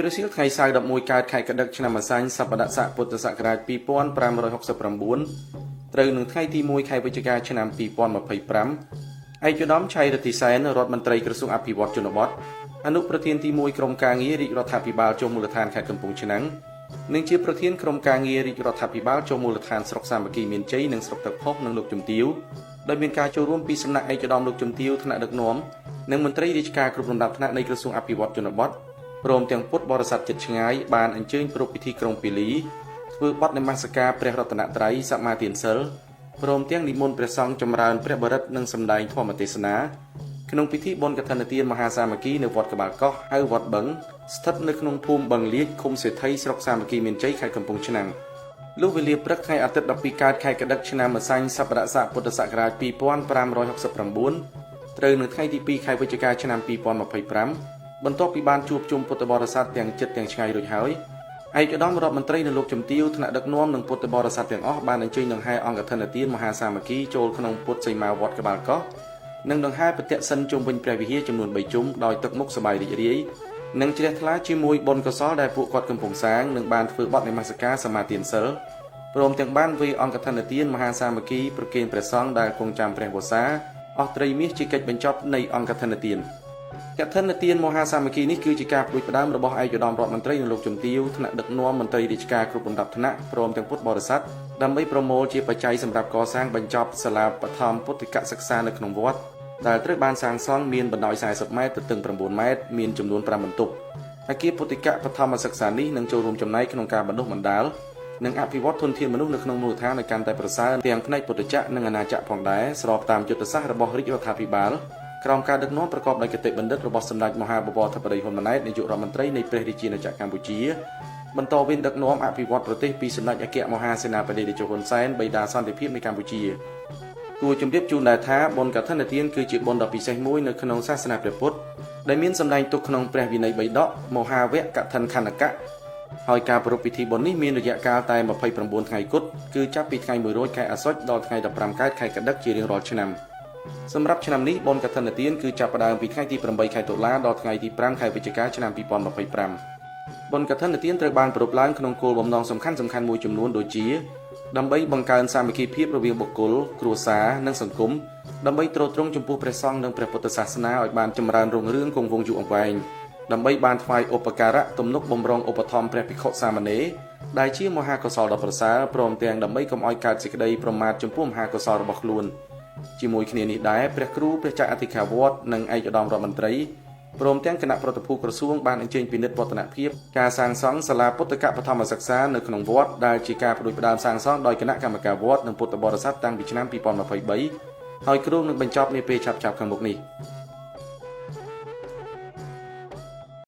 រសៀលថ្ងៃសៅរ៍11កើតខែកដឹកឆ្នាំម្សាញ់សប្តាហ៍ស័កពុទ្ធសករាជ2569ត្រូវនឹងថ្ងៃទី1ខែវិច្ឆិកាឆ្នាំ2025ឯកឧត្តមឆៃរតិសែនរដ្ឋមន្ត្រីក្រសួងអភិវឌ្ឍជនបទអនុប្រធានទី1ក្រុមការងាររាជរដ្ឋាភិបាលចុះមូលដ្ឋានខេត្តកំពង់ឆ្នាំងនិងជាប្រធានក្រុមការងាររាជរដ្ឋាភិបាលចុះមូលដ្ឋានស្រុកសាមគ្គីមានជ័យនិងស្រុកទឹកផុសនិងលោកជំទាវដោយមានការចូលរួមពីសំណាក់ឯកឧត្តមលោកជំទាវថ្នាក់ដឹកនាំនិងមន្ត្រីរាជការគ្រប់លំដាប់ថ្នាក់នៃក្រសួងអភិវឌ្ឍជនបទព្រមទាំងពុទ្ធបរិស័ទជិតឆ្ងាយបានអញ្ជើញប្រពៃពិធីក្រុងពាលីធ្វើបទនមស្ការព្រះរតនត្រ័យសមាទានសិលព្រមទាំងនិមន្តព្រះសង្ឃចម្រើនព្រះបរិត្តនិងសម្ដែងធម្មទេសនាក្នុងពិធីបុណ្យកឋិនទានមហាសាមគ្គីនៅវត្តក្បាលកោះហៅវត្តបឹងស្ថិតនៅក្នុងភូមិបឹងលៀចឃុំសេដ្ឋីស្រុកសាមគ្គីមានជ័យខេត្តកំពង់ឆ្នាំងលុះវេលាព្រឹកថ្ងៃអាទិត្យ12កើតខែកដឹកឆ្នាំម្សាញ់សប្តាហ៍ស័កពុទ្ធសករាជ2569ត្រូវនៅថ្ងៃទី2ខែវិច្ឆិកាឆ្នាំ2025បន្ទាប់ពីបានជួបជុំពុទ្ធបរិស័ទទាំងជិតទាំងឆ្ងាយរួចហើយឯកឧត្តមរដ្ឋមន្ត្រីនិងលោកជំទាវថ្នាក់ដឹកនាំនិងពុទ្ធបរិស័ទទាំងអស់បានអញ្ជើញដង្ហែអង្គឋិនទានមហាសាមគ្គីចូលក្នុងពុទ្ធសីមាវត្តក្បាលកោះនិងដង្ហែប្រតិសិនជុំវិញព្រះវិហារចំនួន3ជុំដោយទឹកមុខសប្បាយរីករាយនិងជ្រះថ្លាជាមួយបុណ្យកុសលដែលពួកគាត់កំពុងសាងនិងបានធ្វើបទនមស្ការសមាទានសិលព្រមទាំងបានវេអង្គឋិនទានមហាសាមគ្គីប្រគេនព្រះសង្ឃដែលគង់ចាំព្រះវស្សាអស់ត្រីមាសជាកិច្ចបញ្ចប់នៃអង្គឋិនទានកឋិនទានមហាសាមគ្គីនេះគឺជាការផ្ដួចផ្ដើមរបស់ឯកឧត្តមរដ្ឋមន្ត្រីនិងលោកជំទាវថ្នាក់ដឹកនាំមន្ត្រីរាជការគ្រប់លំដាប់ថ្នាក់ព្រមទាំងពុទ្ធបរិស័ទដើម្បីប្រមូលជាបច្ច័យសម្រាប់កសាងបញ្ចប់សាលាបឋមពុទ្ធិកសិក្សានៅក្នុងវត្តដែលត្រូវបានសាងសង់មានបណ្ដោយ40ម៉ែត្រទទឹង9ម៉ែត្រមានចំនួន5បន្ទប់អគារពុទ្ធិកបឋមសិក្សានេះនឹងចូលរួមចំណែកក្នុងការបណ្ដុះបណ្ដាលនិងអភិវឌ្ឍធនធានមនុស្សនៅក្នុងមូលដ្ឋានឲ្យកាន់តែប្រសើរទាំងផ្នែកពុទ្ធចក្រនិងអាណាចក្រផងដែរស្របតាមយុទ្ធសាស្ត្ររបស់រាជរដ្ឋាភិបាលក្រោមការដឹកនាំប្រកបដោយគតិបណ្ឌិតរបស់សម្ដេចមហាបវរធិបតីហ៊ុនម៉ាណែតនាយករដ្ឋមន្ត្រីនៃព្រះរាជាណាចក្រកម្ពុជាបន្តវេនដឹកនាំអភិវឌ្ឍប្រទេសពីសម្ដេចអគ្គមហាសេនាបតីតេជោហ៊ុនសែនបិតាសន្តិភាពនៃកម្ពុជាគួរជម្រាបជូនដែរថាបុណ្យកឋិនទានគឺជាបុណ្យដ៏ពិសេសមួយនៅក្នុងសាសនាព្រះពុទ្ធដែលមានសម្ដែងទុកក្នុងព្រះវិន័យ3ដកមហាវគ្គកឋិនខណ្ឌកៈហើយការប្រារព្ធពិធីបុណ្យនេះមានរយៈកាលតែ29ថ្ងៃគត់គឺចាប់ពីថ្ងៃ100ខែអាសត់ដល់ថ្ងៃ15កើតខែកដឹកជារៀងរាល់ឆ្នាំសម្រាប់ឆ្នាំនេះបុណ្យកឋិនទានគឺចាប់ផ្ដើមពីថ្ងៃទី8ខែតុលាដល់ថ្ងៃទី5ខែវិច្ឆិកាឆ្នាំ2025បុណ្យកឋិនទានត្រូវបានប្រារព្ធឡើងក្នុងគោលបំណងសំខាន់ៗមួយចំនួនដូចជាដើម្បីបង្កើនសាមគ្គីភាពរវាងបុគ្គលគ្រួសារនិងសង្គមដើម្បីទ្រទ្រង់ចំពោះព្រះសង្ឃនិងព្រះពុទ្ធសាសនាឲ្យបានចម្រើនរុងរឿងគង់វង្សយូរអង្វែងដើម្បីបានថ្វាយឧបការៈទំនុកបម្រុងឧបត្ថម្ភព្រះភិក្ខុសាមណេរដែលជាមហាកុសលដ៏ប្រសើរព្រមទាំងដើម្បីកុំឲ្យកើតសេចក្តីប្រមាទចំពោះមហាកុសលរបស់ខ្លួនជាមួយគ្នានេះដែរព្រះគ្រូព្រះចៅអធិការវត្តនិងឯកឧត្តមរដ្ឋមន្ត្រីព្រមទាំងគណៈប្រតិភូក្រសួងបានអញ្ជើញពិនិត្យវឌ្ឍនភាពការសាងសង់សាលាពុទ្ធិកបឋមសិក្សានៅក្នុងវត្តដែលជាការផ្ដួចផ្ដើមសាងសង់ដោយគណៈកម្មការវត្តនិងពុទ្ធបរិស័ទតាំងពីឆ្នាំ2023ហើយគ្រោងនឹងបញ្ចប់នាពេលឆាប់ៗខាងមុខនេះ